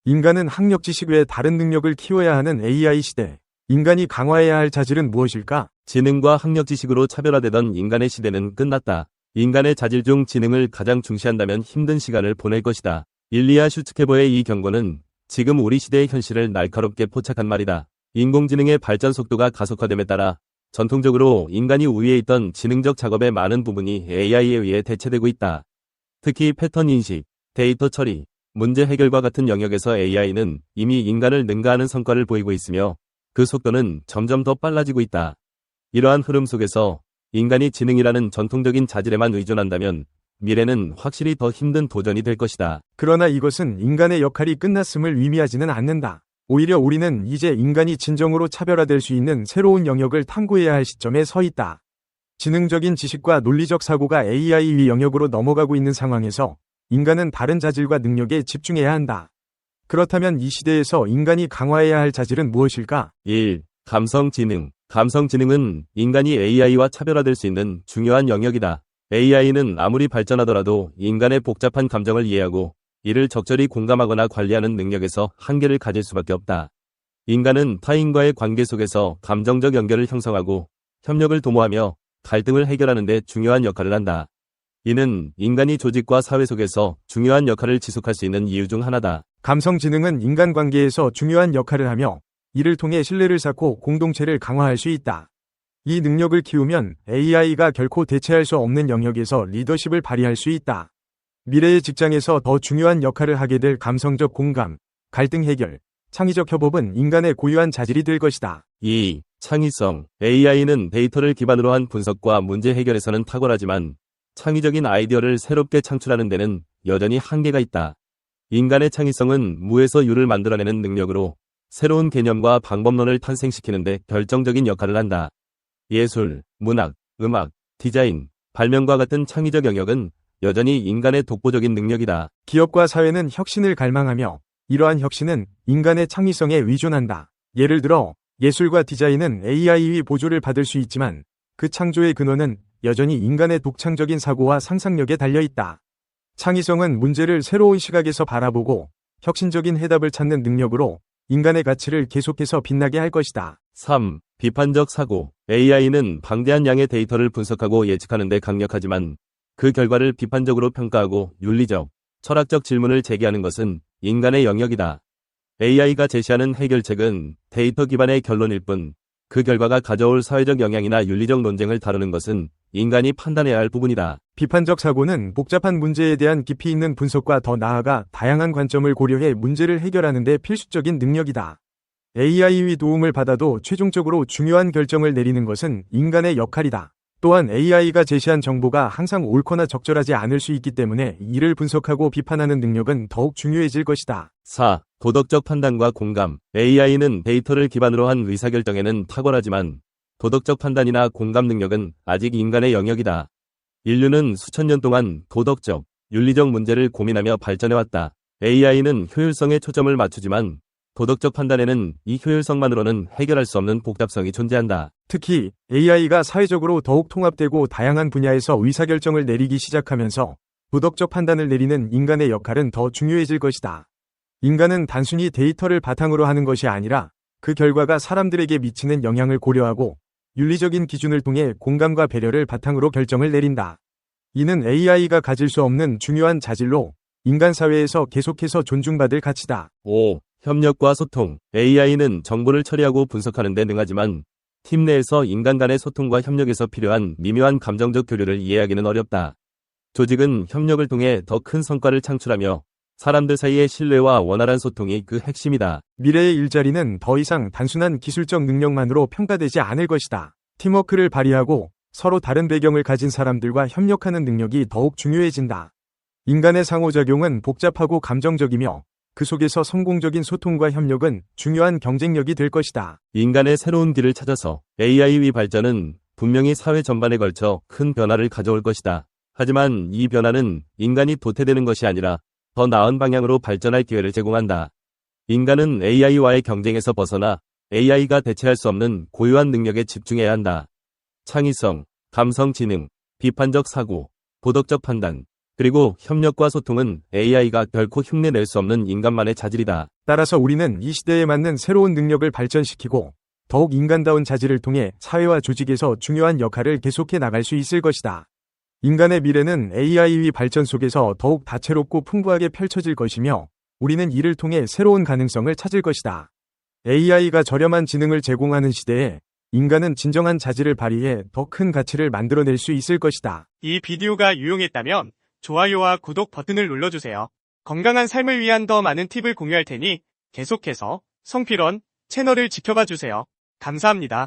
인간은 학력 지식 외에 다른 능력을 키워야 하는 AI 시대. 인간이 강화해야 할 자질은 무엇일까? 지능과 학력 지식으로 차별화되던 인간의 시대는 끝났다. 인간의 자질 중 지능을 가장 중시한다면 힘든 시간을 보낼 것이다. 일리아 슈츠케버의 이 경고는 지금 우리 시대의 현실을 날카롭게 포착한 말이다. 인공지능의 발전 속도가 가속화됨에 따라 전통적으로 인간이 우위에 있던 지능적 작업의 많은 부분이 AI에 의해 대체되고 있다. 특히 패턴 인식, 데이터 처리, 문제 해결과 같은 영역에서 AI는 이미 인간을 능가하는 성과를 보이고 있으며 그 속도는 점점 더 빨라지고 있다. 이러한 흐름 속에서 인간이 지능이라는 전통적인 자질에만 의존한다면 미래는 확실히 더 힘든 도전이 될 것이다. 그러나 이것은 인간의 역할이 끝났음을 의미하지는 않는다. 오히려 우리는 이제 인간이 진정으로 차별화될 수 있는 새로운 영역을 탐구해야 할 시점에 서 있다. 지능적인 지식과 논리적 사고가 AI 위 영역으로 넘어가고 있는 상황에서 인간은 다른 자질과 능력에 집중해야 한다. 그렇다면 이 시대에서 인간이 강화해야 할 자질은 무엇일까? 1. 감성지능. 감성지능은 인간이 AI와 차별화될 수 있는 중요한 영역이다. AI는 아무리 발전하더라도 인간의 복잡한 감정을 이해하고 이를 적절히 공감하거나 관리하는 능력에서 한계를 가질 수밖에 없다. 인간은 타인과의 관계 속에서 감정적 연결을 형성하고 협력을 도모하며 갈등을 해결하는 데 중요한 역할을 한다. 이는 인간이 조직과 사회 속에서 중요한 역할을 지속할 수 있는 이유 중 하나다. 감성지능은 인간관계에서 중요한 역할을 하며 이를 통해 신뢰를 쌓고 공동체를 강화할 수 있다. 이 능력을 키우면 AI가 결코 대체할 수 없는 영역에서 리더십을 발휘할 수 있다. 미래의 직장에서 더 중요한 역할을 하게 될 감성적 공감, 갈등 해결, 창의적 협업은 인간의 고유한 자질이 될 것이다. 2. 창의성. AI는 데이터를 기반으로 한 분석과 문제 해결에서는 탁월하지만 창의적인 아이디어를 새롭게 창출하는 데는 여전히 한계가 있다. 인간의 창의성은 무에서 유를 만들어내는 능력으로 새로운 개념과 방법론을 탄생시키는 데 결정적인 역할을 한다. 예술, 문학, 음악, 디자인, 발명과 같은 창의적 영역은 여전히 인간의 독보적인 능력이다. 기업과 사회는 혁신을 갈망하며 이러한 혁신은 인간의 창의성에 의존한다. 예를 들어 예술과 디자인은 AI의 보조를 받을 수 있지만 그 창조의 근원은 여전히 인간의 독창적인 사고와 상상력에 달려있다. 창의성은 문제를 새로운 시각에서 바라보고 혁신적인 해답을 찾는 능력으로 인간의 가치를 계속해서 빛나게 할 것이다. 3. 비판적 사고. AI는 방대한 양의 데이터를 분석하고 예측하는 데 강력하지만 그 결과를 비판적으로 평가하고 윤리적, 철학적 질문을 제기하는 것은 인간의 영역이다. AI가 제시하는 해결책은 데이터 기반의 결론일 뿐 그 결과가 가져올 사회적 영향이나 윤리적 논쟁을 다루는 것은 인간이 판단해야 할 부분이다. 비판적 사고는 복잡한 문제에 대한 깊이 있는 분석과 더 나아가 다양한 관점을 고려해 문제를 해결하는 데 필수적인 능력이다. AI의 도움을 받아도 최종적으로 중요한 결정을 내리는 것은 인간의 역할이다. 또한 AI가 제시한 정보가 항상 옳거나 적절하지 않을 수 있기 때문에 이를 분석하고 비판하는 능력은 더욱 중요해질 것이다. 4. 도덕적 판단과 공감. AI는 데이터를 기반으로 한 의사결정에는 탁월하지만 도덕적 판단이나 공감 능력은 아직 인간의 영역이다. 인류는 수천 년 동안 도덕적, 윤리적 문제를 고민하며 발전해왔다. AI는 효율성에 초점을 맞추지만 도덕적 판단에는 이 효율성만으로는 해결할 수 없는 복잡성이 존재한다. 특히 AI가 사회적으로 더욱 통합되고 다양한 분야에서 의사결정을 내리기 시작하면서 도덕적 판단을 내리는 인간의 역할은 더 중요해질 것이다. 인간은 단순히 데이터를 바탕으로 하는 것이 아니라 그 결과가 사람들에게 미치는 영향을 고려하고 윤리적인 기준을 통해 공감과 배려를 바탕으로 결정을 내린다. 이는 AI가 가질 수 없는 중요한 자질로 인간 사회에서 계속해서 존중받을 가치다. 5. 협력과 소통. AI는 정보를 처리하고 분석하는 데 능하지만 팀 내에서 인간 간의 소통과 협력에서 필요한 미묘한 감정적 교류를 이해하기는 어렵다. 조직은 협력을 통해 더 큰 성과를 창출하며 사람들 사이의 신뢰와 원활한 소통이 그 핵심이다. 미래의 일자리는 더 이상 단순한 기술적 능력만으로 평가되지 않을 것이다. 팀워크를 발휘하고 서로 다른 배경을 가진 사람들과 협력하는 능력이 더욱 중요해진다. 인간의 상호작용은 복잡하고 감정적이며 그 속에서 성공적인 소통과 협력은 중요한 경쟁력이 될 것이다. 인간의 새로운 길을 찾아서 AI의 발전은 분명히 사회 전반에 걸쳐 큰 변화를 가져올 것이다. 하지만 이 변화는 인간이 도태되는 것이 아니라 더 나은 방향으로 발전할 기회를 제공한다. 인간은 AI와의 경쟁에서 벗어나 AI가 대체할 수 없는 고유한 능력에 집중해야 한다. 창의성, 감성 지능, 비판적 사고, 도덕적 판단, 그리고 협력과 소통은 AI가 결코 흉내낼 수 없는 인간만의 자질이다. 따라서 우리는 이 시대에 맞는 새로운 능력을 발전시키고 더욱 인간다운 자질을 통해 사회와 조직에서 중요한 역할을 계속해 나갈 수 있을 것이다. 인간의 미래는 AI의 발전 속에서 더욱 다채롭고 풍부하게 펼쳐질 것이며 우리는 이를 통해 새로운 가능성을 찾을 것이다. AI가 저렴한 지능을 제공하는 시대에 인간은 진정한 자질을 발휘해 더 큰 가치를 만들어낼 수 있을 것이다. 이 비디오가 유용했다면 좋아요와 구독 버튼을 눌러주세요. 건강한 삶을 위한 더 많은 팁을 공유할 테니 계속해서 성필원 채널을 지켜봐 주세요. 감사합니다.